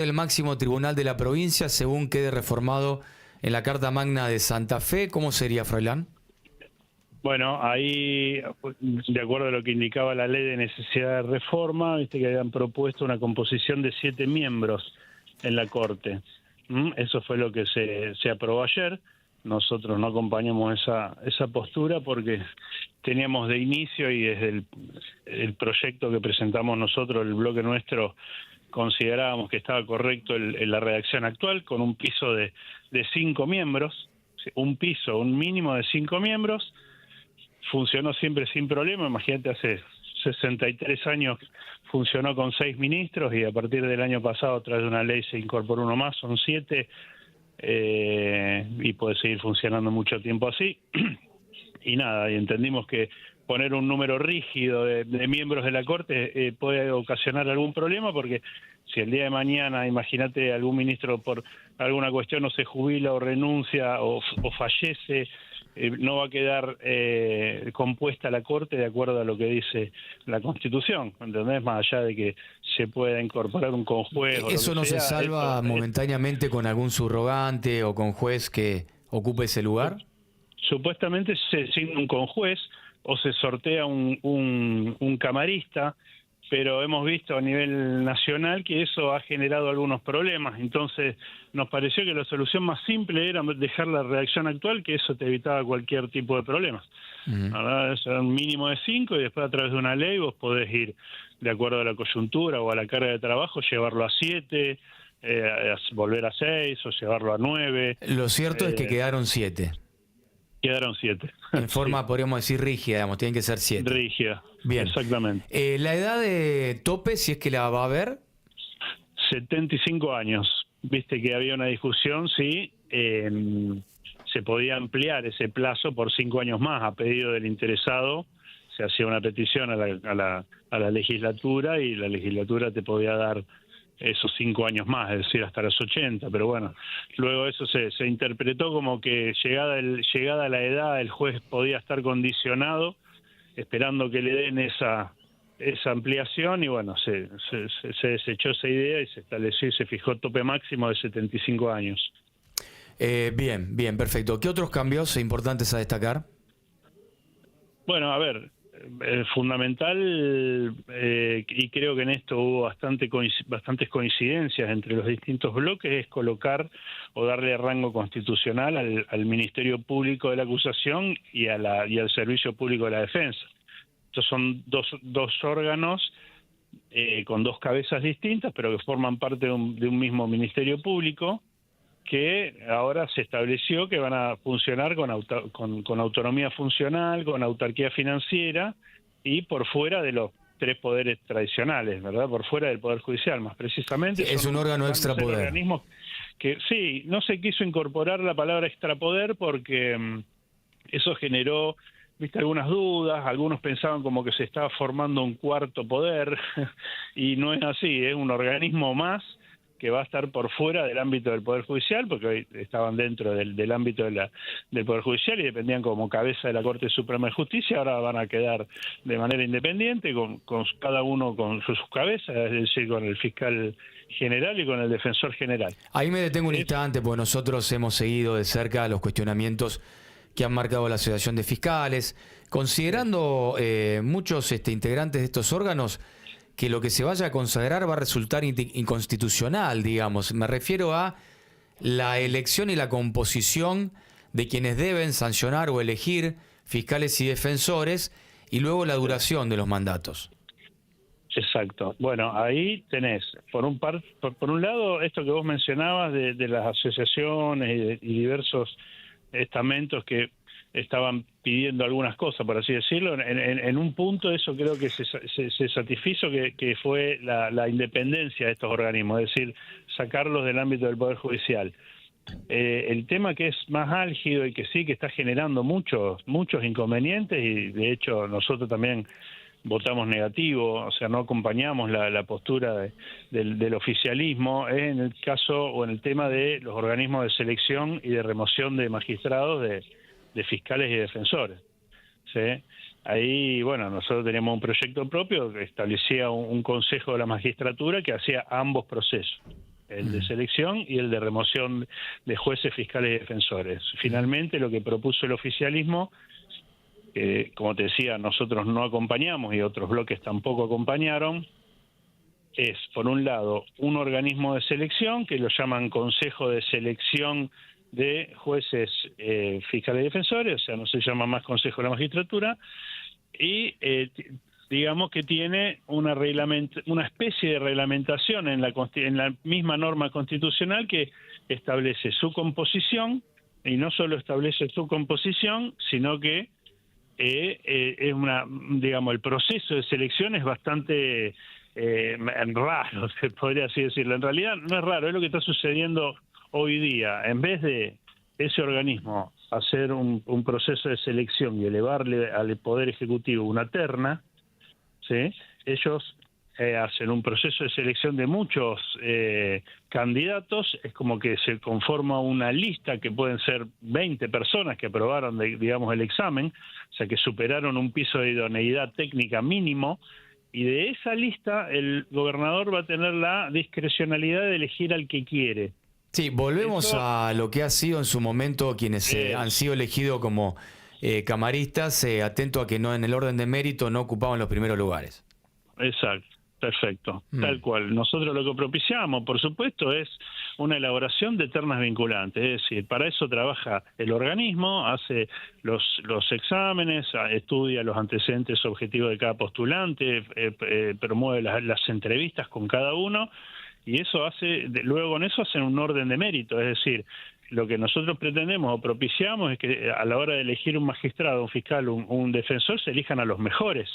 El máximo tribunal de la provincia, según quede reformado en la Carta Magna de Santa Fe. ¿Cómo sería, Froilán? Bueno, ahí, de acuerdo a lo que indicaba la ley de necesidad de reforma, viste que habían propuesto una composición de 7 miembros en la Corte. Eso fue lo que se aprobó ayer. Nosotros no acompañamos esa postura porque teníamos de inicio y desde el proyecto que presentamos nosotros, el bloque nuestro, considerábamos que estaba correcto la redacción actual con un piso de 5 miembros, un mínimo de 5 miembros. Funcionó siempre sin problema. Imagínate, hace 63 años funcionó con 6 ministros y a partir del año pasado, a través de una ley, se incorporó uno más, son 7, y puede seguir funcionando mucho tiempo así. Y nada, y entendimos que poner un número rígido de miembros de la Corte puede ocasionar algún problema, porque si el día de mañana, imagínate, algún ministro por alguna cuestión no se jubila o renuncia o fallece, no va a quedar compuesta la Corte de acuerdo a lo que dice la Constitución, ¿entendés? Más allá de que se pueda incorporar un conjuez. ¿Eso no se salva momentáneamente con algún subrogante o con juez que ocupe ese lugar? Supuestamente se designa un conjuez o se sortea un camarista, pero hemos visto a nivel nacional que eso ha generado algunos problemas. Entonces nos pareció que la solución más simple era dejar la redacción actual, que eso te evitaba cualquier tipo de problemas. Ahora es un mínimo de 5 y después a través de una ley vos podés ir de acuerdo a la coyuntura o a la carga de trabajo, llevarlo a 7, volver a 6 o llevarlo a 9. Lo cierto es que quedaron 7. Quedaron 7. En forma, sí, podríamos decir, rígida, digamos, tienen que ser 7. Rígida. Bien. Exactamente. La edad de tope, si es que la va a haber. 75 años. Viste que había una discusión si se podía ampliar ese plazo por 5 años más a pedido del interesado. Se hacía una petición a la legislatura y la legislatura te podía dar esos 5 años más, es decir, hasta los 80, pero bueno, luego eso se interpretó como que llegada la edad el juez podía estar condicionado esperando que le den esa ampliación y bueno, se desechó esa idea y se estableció y se fijó tope máximo de 75 años. Bien, perfecto. ¿Qué otros cambios importantes a destacar? Bueno, a ver, fundamental, y creo que en esto hubo bastantes coincidencias entre los distintos bloques, es colocar o darle rango constitucional al Ministerio Público de la Acusación y al Servicio Público de la Defensa. Estos son dos órganos con 2 cabezas distintas, pero que forman parte de un mismo Ministerio Público, que ahora se estableció que van a funcionar con autonomía funcional, con autarquía financiera y por fuera de los 3 poderes tradicionales, ¿verdad? Por fuera del Poder Judicial, más precisamente. Es un órgano extrapoder. Organismos que sí, no se quiso incorporar la palabra extrapoder porque eso generó, viste, algunas dudas. Algunos pensaban como que se estaba formando un cuarto poder y no es así, es un organismo más que va a estar por fuera del ámbito del Poder Judicial, porque hoy estaban dentro del ámbito del Poder Judicial y dependían como cabeza de la Corte Suprema de Justicia. Ahora van a quedar de manera independiente, con cada uno con sus cabezas, es decir, con el fiscal general y con el defensor general. Ahí me detengo un instante, porque nosotros hemos seguido de cerca los cuestionamientos que han marcado la Asociación de Fiscales, considerando muchos integrantes de estos órganos que lo que se vaya a consagrar va a resultar inconstitucional, digamos. Me refiero a la elección y la composición de quienes deben sancionar o elegir fiscales y defensores y luego la duración de los mandatos. Exacto. Bueno, ahí tenés, por un lado, esto que vos mencionabas de las asociaciones y diversos estamentos que estaban pidiendo algunas cosas, por así decirlo. En un punto eso creo que se satisfizo, que fue la independencia de estos organismos, es decir, sacarlos del ámbito del Poder Judicial. El tema que es más álgido y que sí que está generando muchos inconvenientes, y de hecho nosotros también votamos negativo, o sea, no acompañamos la postura del oficialismo, es en el caso o en el tema de los organismos de selección y de remoción de magistrados, de fiscales y defensores. ¿Sí? Ahí, bueno, nosotros teníamos un proyecto propio que establecía un consejo de la magistratura que hacía ambos procesos. el de selección y el de remoción de jueces, fiscales y defensores. Finalmente, lo que propuso el oficialismo, como te decía, nosotros no acompañamos y otros bloques tampoco acompañaron, es, por un lado, un organismo de selección que lo llaman Consejo de Selección de Jueces, Fiscales y Defensores, o sea, no se llama más Consejo de la Magistratura, y digamos que tiene una especie de reglamentación en la misma norma constitucional que establece su composición, y no solo establece su composición, sino que es digamos, el proceso de selección es bastante raro, se podría así decirlo. En realidad no es raro, es lo que está sucediendo hoy día. En vez de ese organismo hacer un proceso de selección y elevarle al Poder Ejecutivo una terna, ¿sí?, ellos hacen un proceso de selección de muchos candidatos. Es como que se conforma una lista que pueden ser 20 personas que aprobaron, digamos, el examen, o sea, que superaron un piso de idoneidad técnica mínimo, y de esa lista el gobernador va a tener la discrecionalidad de elegir al que quiere. Sí, volvemos a lo que ha sido en su momento quienes han sido elegidos como camaristas, atento a que no en el orden de mérito no ocupaban los primeros lugares. Exacto, perfecto, tal cual. Nosotros lo que propiciamos, por supuesto, es una elaboración de ternas vinculantes, es decir, para eso trabaja el organismo, hace los exámenes, estudia los antecedentes objetivos de cada postulante, promueve las entrevistas con cada uno, y eso luego con eso hacen un orden de mérito, es decir, lo que nosotros pretendemos o propiciamos es que a la hora de elegir un magistrado, un fiscal, un defensor, se elijan a los mejores,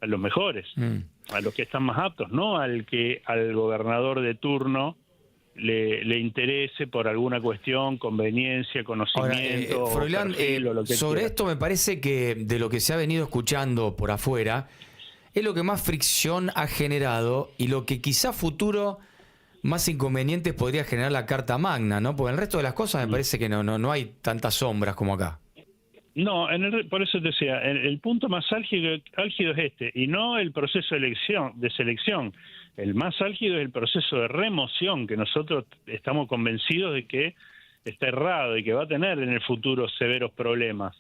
a los que están más aptos, no al gobernador de turno le interese por alguna cuestión, conveniencia, conocimiento. Ahora, Froilán, perfil, o lo que sobre quiera. esto me parece que de lo que se ha venido escuchando por afuera, es lo que más fricción ha generado y lo que quizá futuro más inconvenientes podría generar la Carta Magna, ¿no? Porque el resto de las cosas me parece que no hay tantas sombras como acá. No, por eso te decía, el punto más álgido es este, y no el proceso de selección. El más álgido es el proceso de remoción, que nosotros estamos convencidos de que está errado y que va a tener en el futuro severos problemas.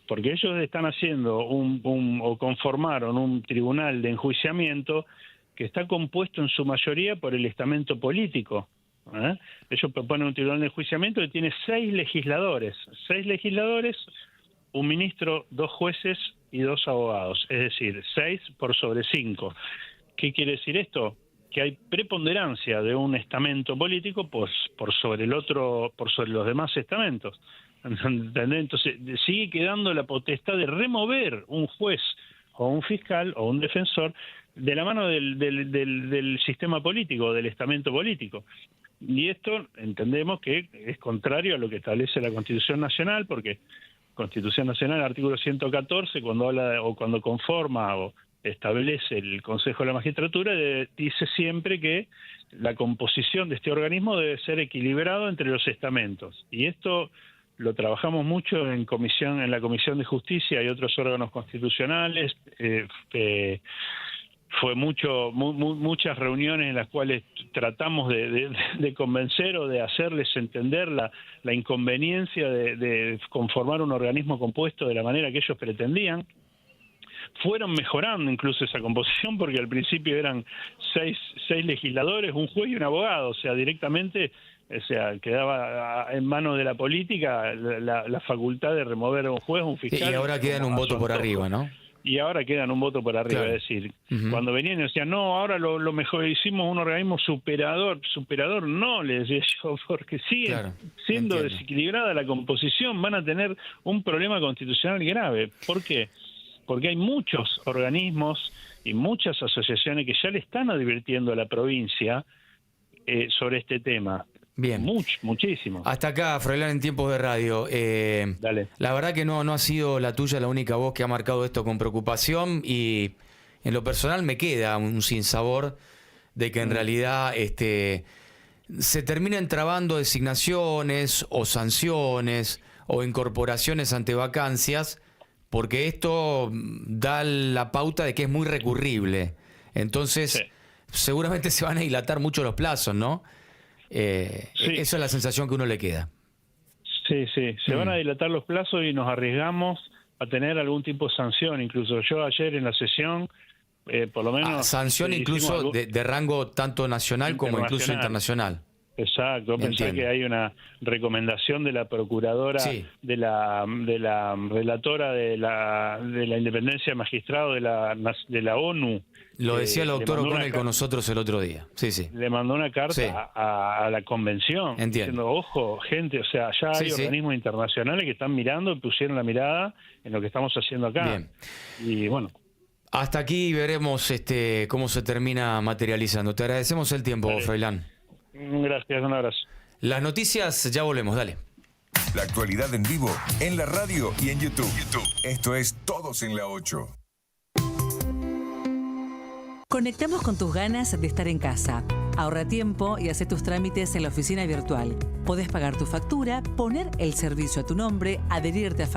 Porque ellos están haciendo o conformaron un tribunal de enjuiciamiento que está compuesto en su mayoría por el estamento político. Ellos proponen un tribunal de enjuiciamiento que tiene 6 legisladores, un ministro, 2 jueces y 2 abogados, es decir, 6 por sobre 5. ¿Qué quiere decir esto? Que hay preponderancia de un estamento político por sobre los demás estamentos. Entonces sigue quedando la potestad de remover un juez o un fiscal o un defensor de la mano del sistema político, del estamento político. Y esto entendemos que es contrario a lo que establece la Constitución Nacional, porque Constitución Nacional, artículo 114, cuando habla o cuando conforma o establece el Consejo de la Magistratura, dice siempre que la composición de este organismo debe ser equilibrado entre los estamentos. Y esto lo trabajamos mucho en la Comisión de Justicia y otros órganos constitucionales. Fue muchas reuniones en las cuales tratamos de convencer o de hacerles entender la inconveniencia de conformar un organismo compuesto de la manera que ellos pretendían. Fueron mejorando incluso esa composición, porque al principio eran seis legisladores, un juez y un abogado, o sea, directamente, o sea, quedaba en manos de la política la facultad de remover a un juez, un fiscal. Y ahora quedan un voto por arriba, ¿no? Y ahora quedan un voto por arriba, claro. Es decir, cuando venían y decían, no, ahora lo mejor, hicimos un organismo superador no, les decía yo, porque siguen siendo desequilibrada la composición, van a tener un problema constitucional grave. ¿Por qué? Porque hay muchos organismos y muchas asociaciones que ya le están advirtiendo a la provincia sobre este tema. Bien. Muchísimo. Hasta acá, Froilán, en tiempos de radio. Dale. La verdad que no ha sido la tuya la única voz que ha marcado esto con preocupación, y en lo personal me queda un sinsabor de que en realidad se terminen trabando designaciones o sanciones o incorporaciones ante vacancias, porque esto da la pauta de que es muy recurrible. Entonces, seguramente se van a dilatar mucho los plazos, ¿no? Sí. Esa es la sensación que uno le queda. Sí, se van a dilatar los plazos y nos arriesgamos a tener algún tipo de sanción. Incluso yo ayer en la sesión, por lo menos... sanción incluso de rango tanto nacional como incluso internacional. Exacto, pensar que hay una recomendación de la procuradora, de la relatora de la independencia de magistrado de la ONU. Lo decía el doctor O'Connell con nosotros el otro día. Le mandó una carta a la convención diciendo, ojo, gente, o sea, ya hay organismos internacionales que están mirando y pusieron la mirada en lo que estamos haciendo acá. Bien. Y bueno. Hasta aquí veremos cómo se termina materializando. Te agradecemos el tiempo, Froilán. Gracias, un abrazo. Las noticias, ya volvemos, dale. La actualidad en vivo, en la radio y en YouTube. Esto es Todos en la 8. Conectamos con tus ganas de estar en casa. Ahorra tiempo y hace tus trámites en la oficina virtual. Podés pagar tu factura, poner el servicio a tu nombre, adherirte a